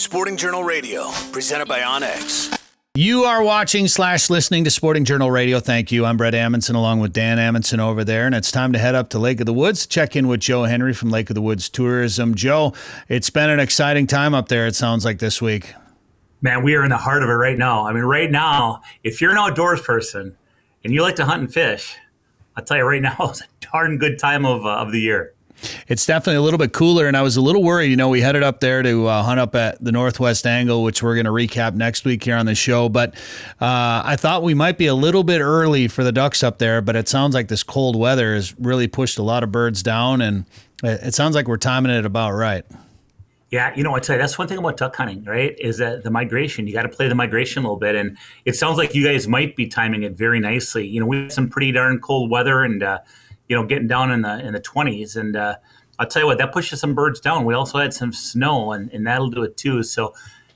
Sporting Journal Radio, presented by Onyx. You are watching / listening to Sporting Journal Radio. Thank you. I'm Brett Amundsen along with Dan Amundsen over there, and it's time to head up to Lake of the Woods, check in with Joe Henry from Lake of the Woods Tourism. Joe, it's been an exciting time up there, it sounds like, this week. Man, we are in the heart of it right now. I mean, right now, if you're an outdoors person and you like to hunt and fish, I'll tell you right now, it's a darn good time of the year. It's definitely a little bit cooler, and I was a little worried. You know, we headed up there to hunt up at the Northwest Angle, which we're going to recap next week here on the show. But I thought we might be a little bit early for the ducks up there, but it sounds like this cold weather has really pushed a lot of birds down, and it sounds like we're timing it about right. Yeah, you know, I tell you, that's one thing about duck hunting, right, is that the migration. You got to play the migration a little bit, and it sounds like you guys might be timing it very nicely. You know, we had some pretty darn cold weather, and getting down in the 20s, and I'll tell you what, that pushes some birds down. We also had some snow, and that'll do it too. So,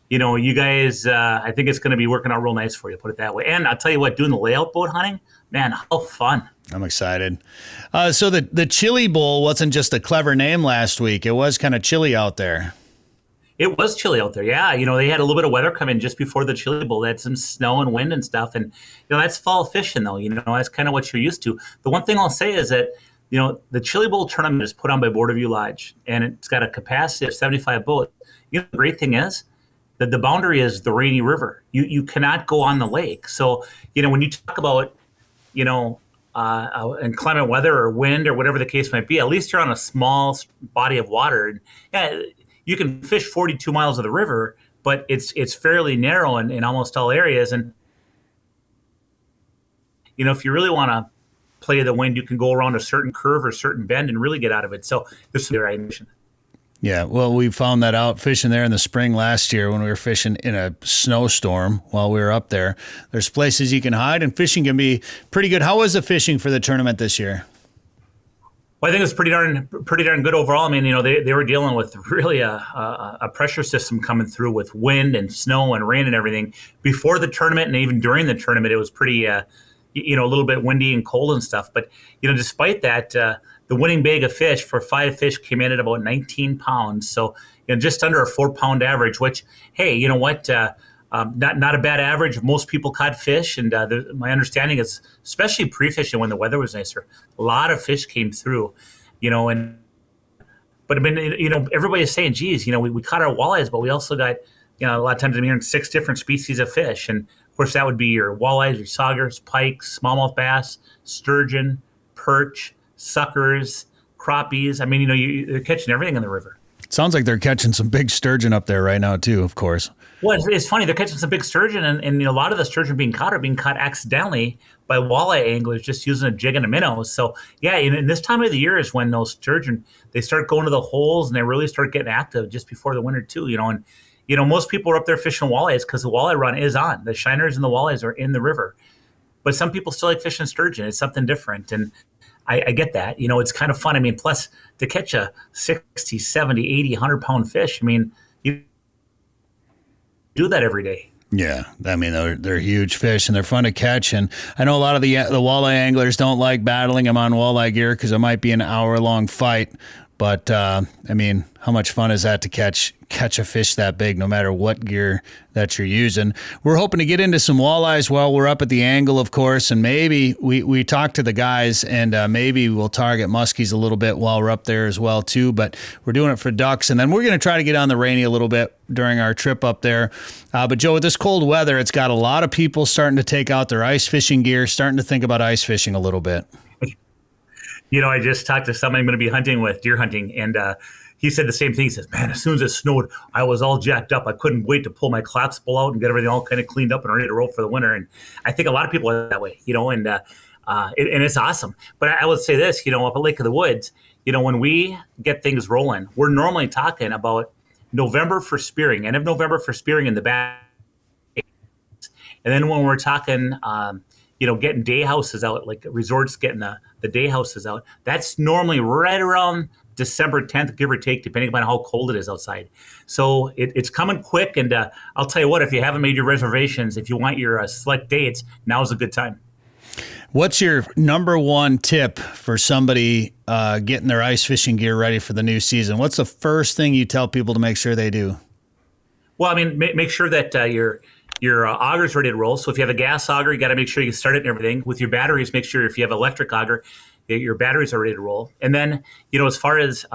you know, you guys, I think it's going to be working out real nice for you, put it that way. And I'll tell you what, doing the layout boat hunting, man, how fun. I'm excited. So the Chili Bowl wasn't just a clever name last week. It was kind of chilly out there. It was chilly out there, yeah. You know, they had a little bit of weather come in just before the Chili Bowl. They had some snow and wind and stuff. And, you know, that's fall fishing, though. You know, that's kind of what you're used to. The one thing I'll say is that, you know, the Chili Bowl tournament is put on by Borderview Lodge, and it's got a capacity of 75 boats. You know, the great thing is that the boundary is the Rainy River. You cannot go on the lake. So, you know, when you talk about, you know, inclement weather or wind or whatever the case might be, at least you're on a small body of water. And, yeah, you can fish 42 miles of the river, but it's fairly narrow in almost all areas. And, you know, if you really want to play the wind, you can go around a certain curve or certain bend and really get out of it. So this is the right mission. Yeah, well, we found that out fishing there in the spring last year when we were fishing in a snowstorm while we were up there. There's places you can hide, and fishing can be pretty good. How was the fishing for the tournament this year? Well, I think it was pretty darn good overall. I mean, you know, they were dealing with really a pressure system coming through with wind and snow and rain and everything. Before the tournament and even during the tournament, it was pretty, a little bit windy and cold and stuff. But, you know, despite that, the winning bag of fish for 5 fish came in at about 19 pounds. So, you know, just under a 4-pound average, which, hey, you know what, not a bad average. Most people caught fish, and my understanding is, especially pre-fishing when the weather was nicer, a lot of fish came through, you know. But I mean, you know, everybody's saying, geez, you know, we caught our walleyes, but we also got, you know, a lot of times I'm hearing 6 different species of fish, and of course that would be your walleyes, your saugers, pikes, smallmouth bass, sturgeon, perch, suckers, crappies. I mean, you know, they're catching everything in the river. Sounds like they're catching some big sturgeon up there right now too, of course. Well, it's funny. They're catching some big sturgeon, and you know, a lot of the sturgeon being caught are being caught accidentally by walleye anglers just using a jig and a minnow. So, yeah, and this time of the year is when those sturgeon, they start going to the holes and they really start getting active just before the winter too, you know. And, you know, most people are up there fishing walleyes because the walleye run is on. The shiners and the walleyes are in the river. But some people still like fishing sturgeon. It's something different. And I get that. You know, it's kind of fun. I mean, plus to catch a 60, 70, 80, 100-pound fish, I mean, you do that every day. Yeah, I mean, they're huge fish, and they're fun to catch. And I know a lot of the walleye anglers don't like battling them on walleye gear because it might be an hour-long fight. But, I mean, how much fun is that to catch a fish that big, no matter what gear that you're using? We're hoping to get into some walleyes while we're up at the angle, of course, and maybe we talk to the guys, and maybe we'll target muskies a little bit while we're up there as well, too. But we're doing it for ducks, and then we're going to try to get on the Rainy a little bit during our trip up there. But, Joe, with this cold weather, it's got a lot of people starting to take out their ice fishing gear, starting to think about ice fishing a little bit. You know, I just talked to somebody I'm going to be hunting with, deer hunting, and he said the same thing. He says, man, as soon as it snowed, I was all jacked up. I couldn't wait to pull my collapsible out and get everything all kind of cleaned up and ready to roll for the winter. And I think a lot of people are that way, you know, and it's awesome. But I would say this, you know, up at Lake of the Woods, you know, when we get things rolling, we're normally talking about November for spearing, end of November for spearing in the back. And then when we're talking, you know, getting day houses out, like resorts getting the day houses out, that's normally right around December 10th, give or take, depending upon how cold it is outside. So it's coming quick. And I'll tell you what, if you haven't made your reservations, if you want your select dates, now's a good time. What's your number one tip for somebody getting their ice fishing gear ready for the new season? What's the first thing you tell people to make sure they do? Well, I mean, make sure that your auger's ready to roll. So if you have a gas auger, you got to make sure you start it and everything. With your batteries, make sure if you have electric auger, your batteries are ready to roll. And then, as far as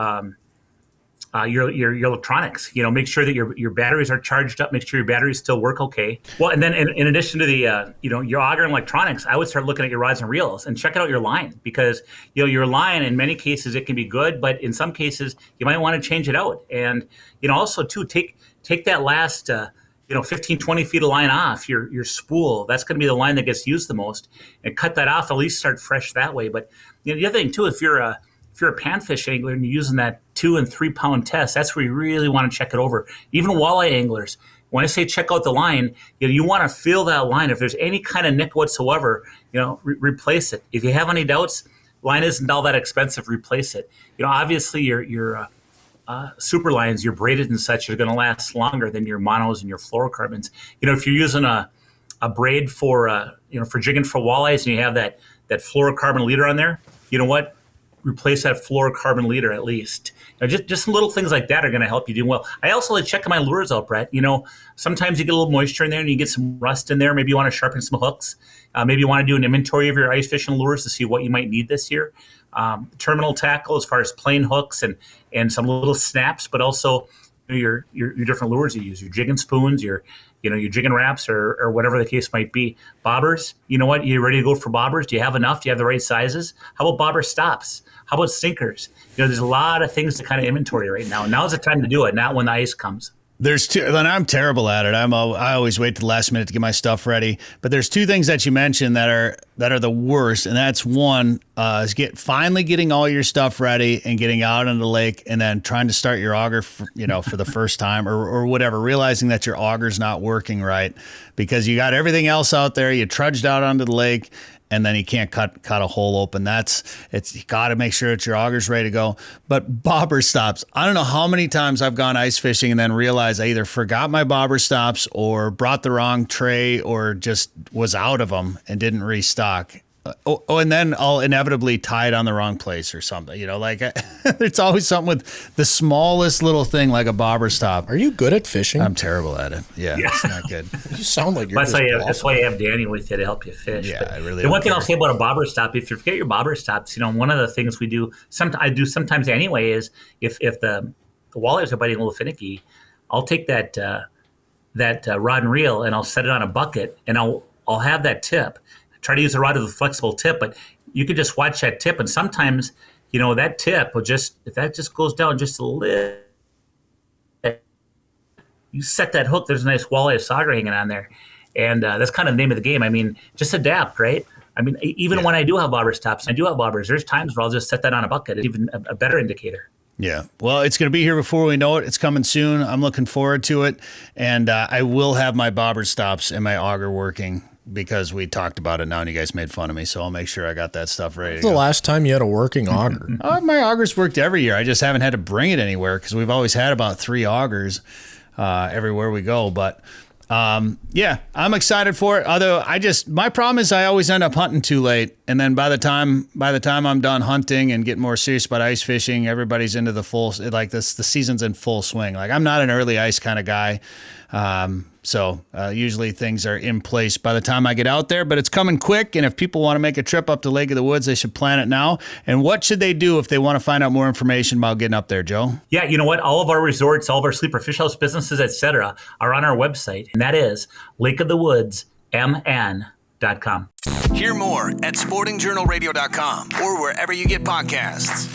your electronics, make sure that your batteries are charged up. Make sure your batteries still work okay. Well, and then in addition to the your auger and electronics, I would start looking at your rods and reels and check out your line, because your line, in many cases it can be good, but in some cases you might want to change it out. And also too, take that last 15, 20 feet of line off your spool. That's going to be the line that gets used the most, and cut that off. At least start fresh that way. But the other thing too, if you're a panfish angler and you're using that 2 and 3 pound test, that's where you really want to check it over. Even walleye anglers, when I say check out the line, you want to feel that line. If there's any kind of nick whatsoever, replace it. If you have any doubts, line isn't all that expensive. Replace it. Obviously your super lines, your braided and such, are going to last longer than your monos and your fluorocarbons. If you're using a braid for jigging for walleyes and you have that fluorocarbon leader on there, you know what? Replace that fluorocarbon leader at least. Just some little things like that are going to help you do well. I also like checking my lures out, Brett. Sometimes you get a little moisture in there and you get some rust in there. Maybe you want to sharpen some hooks. Maybe you want to do an inventory of your ice fishing lures to see what you might need this year. Terminal tackle as far as plain hooks and some little snaps, but also your different lures you use, your jigging spoons, your jigging wraps, or whatever the case might be. Bobbers, what? You ready to go for bobbers? Do you have enough? Do you have the right sizes? How about bobber stops? How about sinkers? There's a lot of things to kind of inventory right now. Now's the time to do it, not when the ice comes. There's two, and I'm terrible at it. I always wait to the last minute to get my stuff ready. But there's two things that you mentioned that are the worst, and that's one is finally getting all your stuff ready and getting out on the lake, and then trying to start your auger for the first time or whatever, realizing that your auger's not working right because you got everything else out there. You trudged out onto the lake, and then you can't cut a hole open. You got to make sure that your auger's ready to go. But bobber stops, I don't know how many times I've gone ice fishing and then realized I either forgot my bobber stops or brought the wrong tray or just was out of them and didn't restock. And then I'll inevitably tie it on the wrong place or something. It's always something with the smallest little thing like a bobber stop. Are you good at fishing? I'm terrible at it. Yeah. It's not good. You sound like you're that's why you have Danny with you to help you fish. Yeah, but I really. The one thing I'll say about a bobber stop, if you forget your bobber stops, one of the things we do, I do sometimes anyway, is if the walleyes are biting a little finicky, I'll take that rod and reel and I'll set it on a bucket and I'll have that tip. Try to use a rod with a flexible tip, but you can just watch that tip. And sometimes, that tip will if that just goes down just a little, you set that hook, there's a nice walleye sauger hanging on there. And that's kind of the name of the game. I mean, just adapt, right? I mean, even when I do have bobber stops, I do have bobbers. There's times where I'll just set that on a bucket. It's even a better indicator. Yeah. Well, it's going to be here before we know it. It's coming soon. I'm looking forward to it. And I will have my bobber stops and my auger working, because we talked about it now and you guys made fun of me, so I'll make sure I got that stuff ready. When's the last time you had a working auger? My auger's worked every year. I just haven't had to bring it anywhere because we've always had about 3 augers everywhere we go. But yeah, I'm excited for it. Although my problem is I always end up hunting too late, and then by the time I'm done hunting and getting more serious about ice fishing, everybody's into the season's in full swing. Like, I'm not an early ice kind of guy. So usually things are in place by the time I get out there, but it's coming quick. And if people want to make a trip up to Lake of the Woods, they should plan it now. And what should they do if they want to find out more information about getting up there, Joe? Yeah, you know what? All of our resorts, all of our sleeper fish house businesses, etc., are on our website, and that is lakeofthewoodsmn.com. Hear more at sportingjournalradio.com or wherever you get podcasts.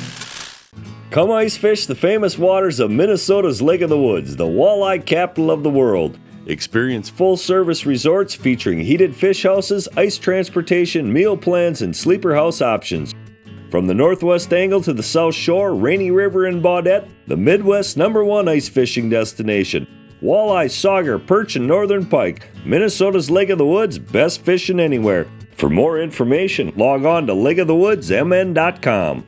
Come ice fish the famous waters of Minnesota's Lake of the Woods, the walleye capital of the world. Experience full-service resorts featuring heated fish houses, ice transportation, meal plans, and sleeper house options. From the Northwest Angle to the South Shore, Rainy River, and Baudette, the Midwest's #1 ice fishing destination. Walleye, sauger, perch, and northern pike. Minnesota's Lake of the Woods, best fishing anywhere. For more information, log on to lakeofthewoodsmn.com.